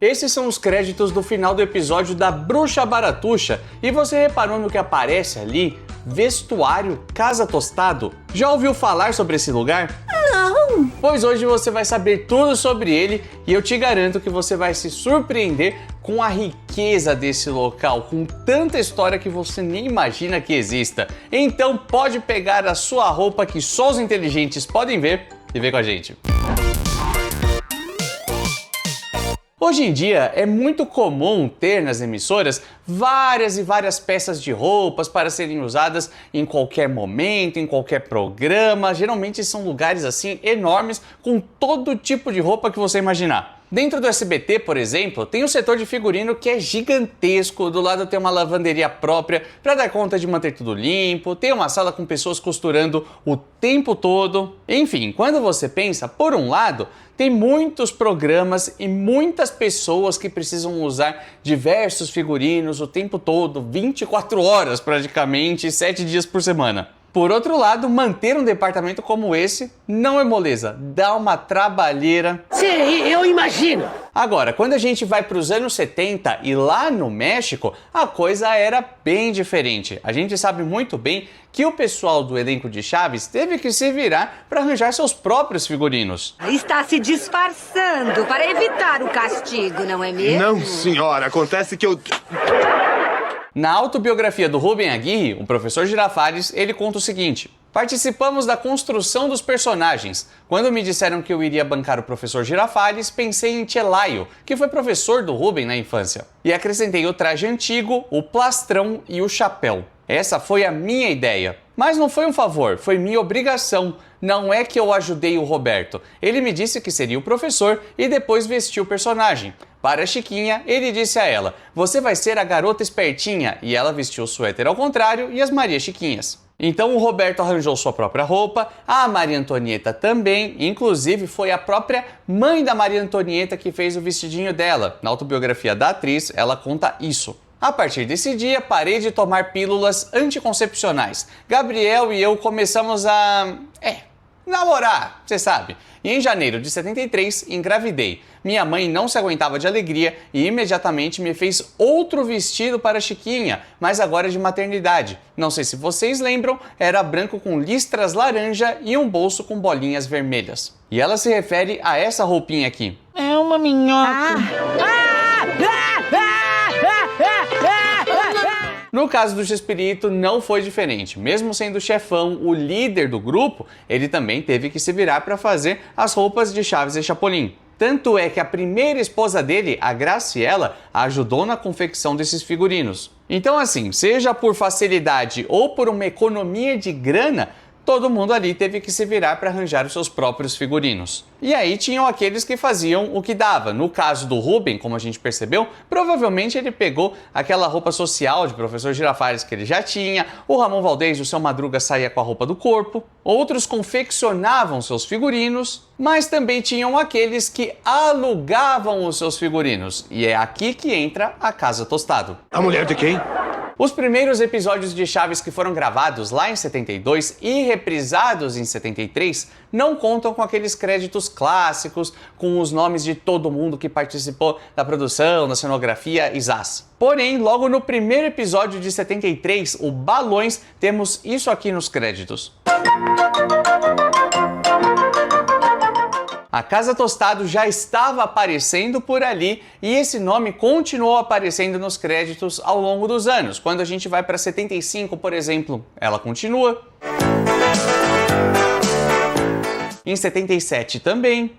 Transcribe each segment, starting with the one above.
Esses são os créditos do final do episódio da Bruxa Baratuxa. E você reparou no que aparece ali? Vestuário Casa Tostado. Já ouviu falar sobre esse lugar? Não! Pois hoje você vai saber tudo sobre ele e eu te garanto que você vai se surpreender com a riqueza desse local, com tanta história que você nem imagina que exista. Então pode pegar a sua roupa que só os inteligentes podem ver e ver com a gente. Hoje em dia é muito comum ter nas emissoras várias e várias peças de roupas para serem usadas em qualquer momento, em qualquer programa. Geralmente são lugares assim enormes com todo tipo de roupa que você imaginar. Dentro do SBT, por exemplo, tem um setor de figurino que é gigantesco, do lado tem uma lavanderia própria para dar conta de manter tudo limpo, tem uma sala com pessoas costurando o tempo todo. Enfim, quando você pensa, por um lado, tem muitos programas e muitas pessoas que precisam usar diversos figurinos o tempo todo, 24 horas praticamente, 7 dias por semana. Por outro lado, manter um departamento como esse não é moleza, dá uma trabalheira. Sim, eu imagino! Agora, quando a gente vai para os anos 70 e lá no México, a coisa era bem diferente. A gente sabe muito bem que o pessoal do elenco de Chaves teve que se virar para arranjar seus próprios figurinos. Está se disfarçando para evitar o castigo, não é mesmo? Não, senhora, acontece que eu... Na autobiografia do Rubem Aguirre, o professor Girafales, ele conta o seguinte: participamos da construção dos personagens. Quando me disseram que eu iria bancar o professor Girafales, pensei em Chelaio, que foi professor do Rubem na infância. E acrescentei o traje antigo, o plastrão e o chapéu. Essa foi a minha ideia. Mas não foi um favor, foi minha obrigação. Não é que eu ajudei o Roberto. Ele me disse que seria o professor e depois vestiu o personagem. Para a Chiquinha, ele disse a ela: você vai ser a garota espertinha, e ela vestiu o suéter ao contrário e as Maria Chiquinhas. Então o Roberto arranjou sua própria roupa, a Maria Antonieta também, inclusive foi a própria mãe da Maria Antonieta que fez o vestidinho dela. Na autobiografia da atriz, ela conta isso. A partir desse dia, parei de tomar pílulas anticoncepcionais. Gabriel e eu começamos a... namorar, você sabe. E em janeiro de 73, engravidei. Minha mãe não se aguentava de alegria e imediatamente me fez outro vestido para a Chiquinha, mas agora de maternidade. Não sei se vocês lembram, era branco com listras laranja e um bolso com bolinhas vermelhas. E ela se refere a essa roupinha aqui. É uma minhoca. No caso do Chespirito, não foi diferente. Mesmo sendo chefão, o líder do grupo, ele também teve que se virar para fazer as roupas de Chaves e Chapolin. Tanto é que a primeira esposa dele, a Graciela, ajudou na confecção desses figurinos. Então assim, seja por facilidade ou por uma economia de grana, todo mundo ali teve que se virar para arranjar os seus próprios figurinos. E aí tinham aqueles que faziam o que dava. No caso do Rubem, como a gente percebeu, provavelmente ele pegou aquela roupa social de professor Girafales que ele já tinha, o Ramon Valdez, o Seu Madruga, saía com a roupa do corpo, outros confeccionavam seus figurinos, mas também tinham aqueles que alugavam os seus figurinos. E é aqui que entra a Casa Tostado. A mulher de quem? Os primeiros episódios de Chaves que foram gravados lá em 72 e reprisados em 73 não contam com aqueles créditos clássicos, com os nomes de todo mundo que participou da produção, da cenografia e zás. Porém, logo no primeiro episódio de 73, o Balões, temos isso aqui nos créditos. A Casa Tostado já estava aparecendo por ali e esse nome continuou aparecendo nos créditos ao longo dos anos. Quando a gente vai para 75, por exemplo, ela continua. Em 77 também.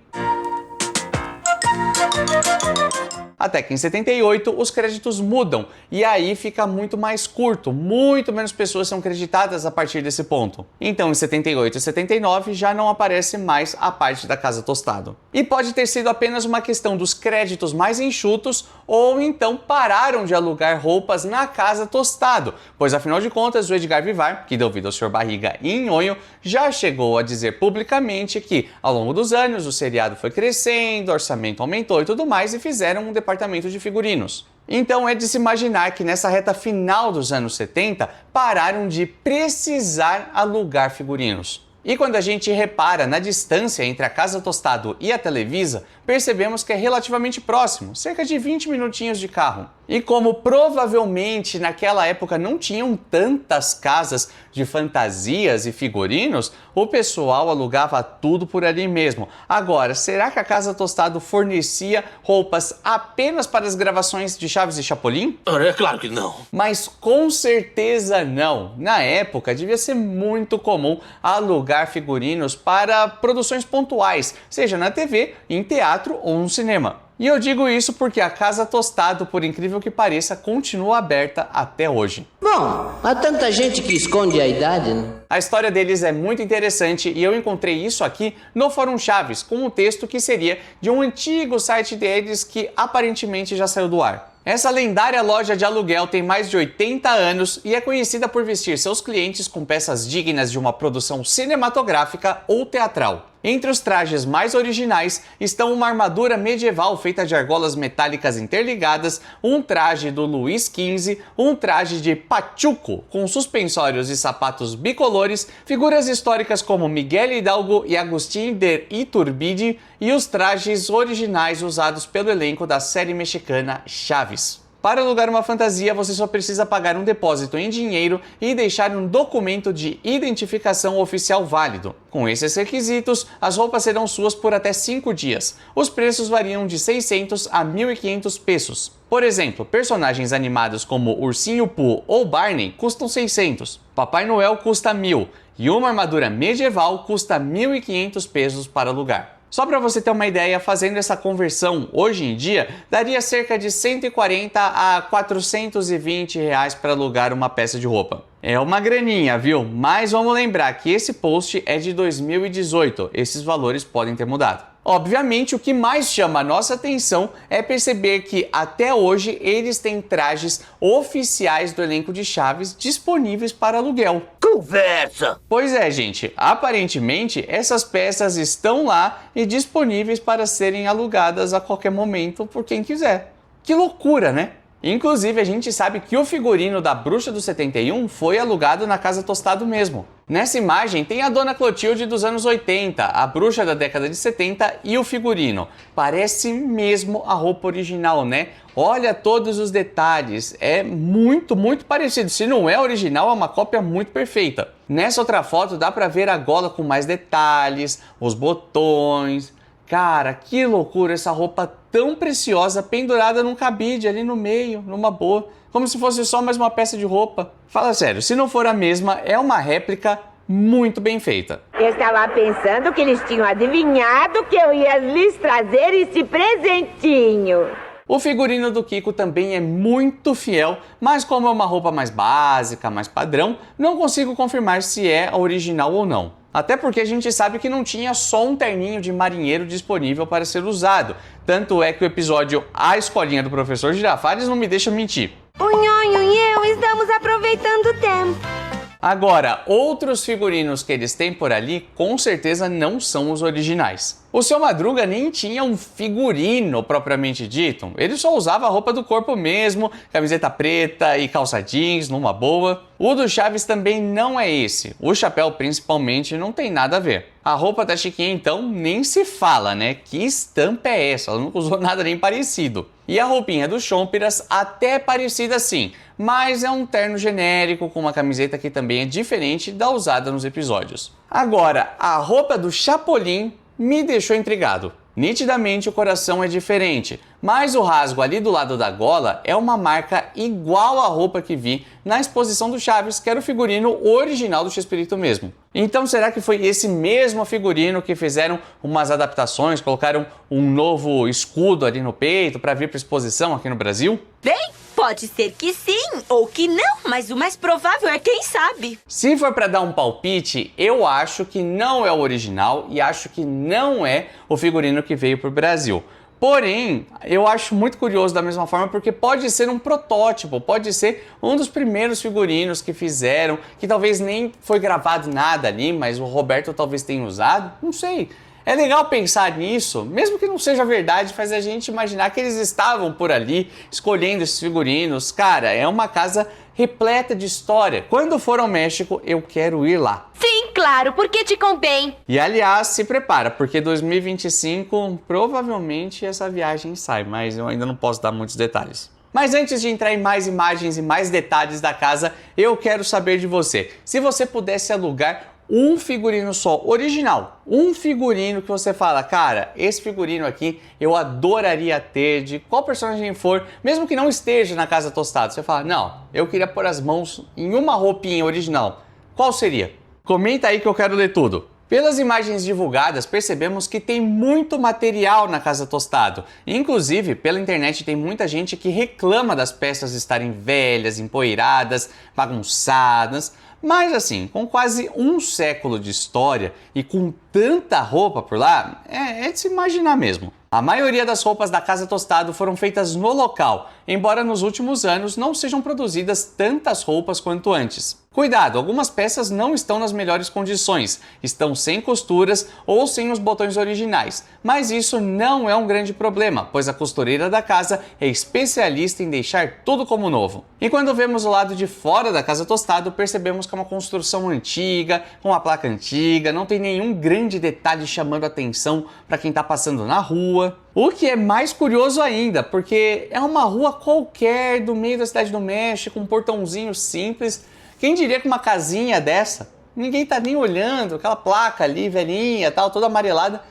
Até que em 78 os créditos mudam e aí fica muito mais curto, muito menos pessoas são creditadas a partir desse ponto. Então em 78 e 79 já não aparece mais a parte da Casa Tostado. E pode ter sido apenas uma questão dos créditos mais enxutos ou então pararam de alugar roupas na Casa Tostado, pois afinal de contas o Edgar Vivar, que deu vida ao Sr. Barriga e Nhonho, já chegou a dizer publicamente que ao longo dos anos o seriado foi crescendo, o orçamento aumentou e tudo mais e fizeram um departamento de figurinos. Então é de se imaginar que nessa reta final dos anos 70 pararam de precisar alugar figurinos. E quando a gente repara na distância entre a Casa Tostado e a Televisa, percebemos que é relativamente próximo, cerca de 20 minutinhos de carro. E como provavelmente naquela época não tinham tantas casas de fantasias e figurinos, o pessoal alugava tudo por ali mesmo. Agora, será que a Casa Tostado fornecia roupas apenas para as gravações de Chaves e Chapolin? É claro que não. Mas com certeza não. Na época, devia ser muito comum alugar figurinos para produções pontuais, seja na TV, em teatro ou no cinema. E eu digo isso porque a Casa Tostado, por incrível que pareça, continua aberta até hoje. Bom, há tanta gente que esconde a idade, né? A história deles é muito interessante e eu encontrei isso aqui no Fórum Chaves, com um texto que seria de um antigo site deles que aparentemente já saiu do ar. Essa lendária loja de aluguel tem mais de 80 anos e é conhecida por vestir seus clientes com peças dignas de uma produção cinematográfica ou teatral. Entre os trajes mais originais estão uma armadura medieval feita de argolas metálicas interligadas, um traje do Luís XV, um traje de Pachuco com suspensórios e sapatos bicolores, figuras históricas como Miguel Hidalgo e Agustín de Iturbide e os trajes originais usados pelo elenco da série mexicana Chaves. Para alugar uma fantasia, você só precisa pagar um depósito em dinheiro e deixar um documento de identificação oficial válido. Com esses requisitos, as roupas serão suas por até 5 dias. Os preços variam de 600 a 1.500 pesos. Por exemplo, personagens animados como Ursinho Pooh ou Barney custam 600, Papai Noel custa 1.000 e uma armadura medieval custa 1.500 pesos para alugar. Só para você ter uma ideia, fazendo essa conversão hoje em dia, daria cerca de 140 a 420 reais para alugar uma peça de roupa. É uma graninha, viu? Mas vamos lembrar que esse post é de 2018, esses valores podem ter mudado. Obviamente, o que mais chama a nossa atenção é perceber que até hoje eles têm trajes oficiais do elenco de Chaves disponíveis para aluguel. Conversa! Pois é, gente, aparentemente essas peças estão lá e disponíveis para serem alugadas a qualquer momento por quem quiser. Que loucura, né? Inclusive, a gente sabe que o figurino da Bruxa do 71 foi alugado na Casa Tostado mesmo. Nessa imagem tem a Dona Clotilde dos anos 80, a bruxa da década de 70 e o figurino. Parece mesmo a roupa original, né? Olha todos os detalhes, é muito parecido. Se não é original, é uma cópia muito perfeita. Nessa outra foto dá pra ver a gola com mais detalhes, os botões. Cara, que loucura essa roupa tão preciosa pendurada num cabide ali no meio, numa boa, como se fosse só mais uma peça de roupa. Fala sério, se não for a mesma, é uma réplica muito bem feita. Eu estava pensando que eles tinham adivinhado que eu ia lhes trazer esse presentinho. O figurino do Kiko também é muito fiel, mas como é uma roupa mais básica, mais padrão, não consigo confirmar se é a original ou não. Até porque a gente sabe que não tinha só um terninho de marinheiro disponível para ser usado. Tanto é que o episódio A Escolinha do Professor Girafales não me deixa mentir. O Nhonho e eu estamos aproveitando o tempo. Agora, outros figurinos que eles têm por ali com certeza não são os originais. O Seu Madruga nem tinha um figurino propriamente dito, ele só usava a roupa do corpo mesmo, camiseta preta e calça jeans numa boa. O do Chaves também não é esse, o chapéu principalmente não tem nada a ver. A roupa da Chiquinha então nem se fala, né? Que estampa é essa? Ela nunca usou nada nem parecido. E a roupinha do Chompiras até é parecida sim, mas é um terno genérico com uma camiseta que também é diferente da usada nos episódios. Agora, a roupa do Chapolin me deixou intrigado. Nitidamente o coração é diferente, mas o rasgo ali do lado da gola é uma marca igual à roupa que vi na exposição do Chaves, que era o figurino original do Chespirito mesmo. Então será que foi esse mesmo figurino que fizeram umas adaptações, colocaram um novo escudo ali no peito para vir para exposição aqui no Brasil? Bem, pode ser que sim ou que não, mas o mais provável é quem sabe. Se for para dar um palpite, eu acho que não é o original e acho que não é o figurino que veio para o Brasil. Porém, eu acho muito curioso da mesma forma porque pode ser um protótipo, pode ser um dos primeiros figurinos que fizeram, que talvez nem foi gravado nada ali, mas o Roberto talvez tenha usado, não sei. É legal pensar nisso, mesmo que não seja verdade, faz a gente imaginar que eles estavam por ali escolhendo esses figurinos. Cara, é uma casa repleta de história. Quando for ao México, eu quero ir lá. Sim, claro, porque te convém. E aliás, se prepara, porque 2025 provavelmente essa viagem sai, mas eu ainda não posso dar muitos detalhes. Mas antes de entrar em mais imagens e mais detalhes da casa, eu quero saber de você. Se você pudesse alugar um figurino só, original, um figurino que você fala, cara, esse figurino aqui eu adoraria ter, de qual personagem for, mesmo que não esteja na Casa Tostado, você fala, não, eu queria pôr as mãos em uma roupinha original, qual seria? Comenta aí que eu quero ler tudo. Pelas imagens divulgadas, percebemos que tem muito material na Casa Tostado. Inclusive, pela internet tem muita gente que reclama das peças estarem velhas, empoeiradas, bagunçadas. Mas assim, com quase um século de história e com tanta roupa por lá, é de se imaginar mesmo. A maioria das roupas da Casa Tostado foram feitas no local, embora nos últimos anos não sejam produzidas tantas roupas quanto antes. Cuidado, algumas peças não estão nas melhores condições, estão sem costuras ou sem os botões originais, mas isso não é um grande problema, pois a costureira da casa é especialista em deixar tudo como novo. E quando vemos o lado de fora da Casa Tostado, percebemos que é uma construção antiga, com uma placa antiga, não tem nenhum grande detalhe chamando atenção para quem está passando na rua. O que é mais curioso ainda, porque é uma rua qualquer do meio da cidade do México, um portãozinho simples. Quem diria que uma casinha dessa, ninguém tá nem olhando, aquela placa ali, velhinha, tal, toda amarelada,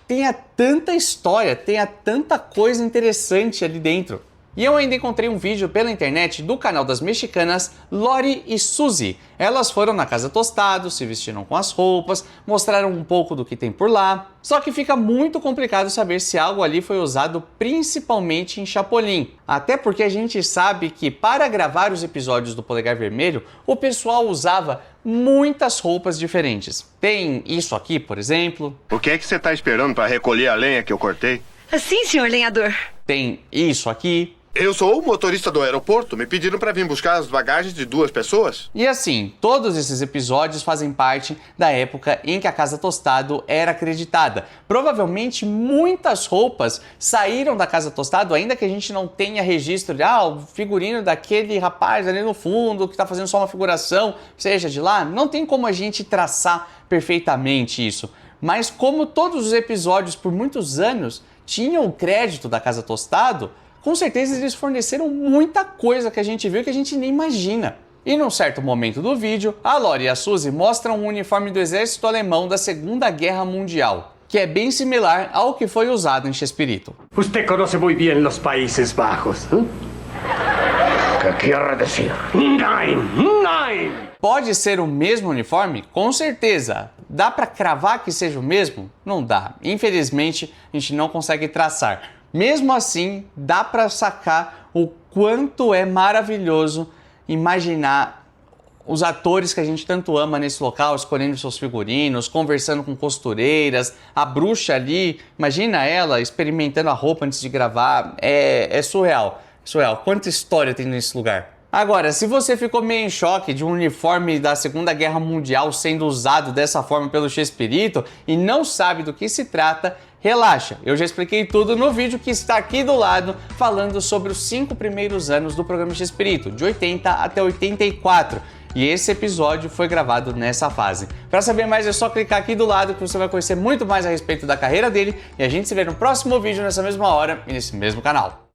tenha tanta história, tenha tanta coisa interessante ali dentro. E eu ainda encontrei um vídeo pela internet do canal das mexicanas Lori e Suzy. Elas foram na Casa Tostado, se vestiram com as roupas, mostraram um pouco do que tem por lá. Só que fica muito complicado saber se algo ali foi usado principalmente em Chapolin. Até porque a gente sabe que para gravar os episódios do Polegar Vermelho, o pessoal usava muitas roupas diferentes. Tem isso aqui, por exemplo. O que é que você tá esperando para recolher a lenha que eu cortei? Sim, senhor lenhador. Tem isso aqui. Eu sou o motorista do aeroporto. Me pediram para vir buscar as bagagens de 2 pessoas. E assim, todos esses episódios fazem parte da época em que a Casa Tostado era acreditada. Provavelmente muitas roupas saíram da Casa Tostado, ainda que a gente não tenha registro de o figurino daquele rapaz ali no fundo que está fazendo só uma figuração, seja de lá, não tem como a gente traçar perfeitamente isso. Mas como todos os episódios por muitos anos tinham o crédito da Casa Tostado, com certeza eles forneceram muita coisa que a gente viu que a gente nem imagina. E num certo momento do vídeo, a Lori e a Suzy mostram um uniforme do exército alemão da Segunda Guerra Mundial, que é bem similar ao que foi usado em Chespirito. Usted conoce muy bien los Países Bajos. ¿Qué quiere decir? Nein, nein. Pode ser o mesmo uniforme? Com certeza. Dá para cravar que seja o mesmo? Não dá. Infelizmente, a gente não consegue traçar. Mesmo assim, dá para sacar o quanto é maravilhoso imaginar os atores que a gente tanto ama nesse local, escolhendo seus figurinos, conversando com costureiras, a bruxa ali, imagina ela experimentando a roupa antes de gravar, é surreal, surreal. Quanta história tem nesse lugar. Agora, se você ficou meio em choque de um uniforme da Segunda Guerra Mundial sendo usado dessa forma pelo Chespirito e não sabe do que se trata, relaxa, eu já expliquei tudo no vídeo que está aqui do lado, falando sobre os 5 primeiros anos do programa Chespirito, de 80 até 84. E esse episódio foi gravado nessa fase. Para saber mais é só clicar aqui do lado que você vai conhecer muito mais a respeito da carreira dele e a gente se vê no próximo vídeo nessa mesma hora e nesse mesmo canal.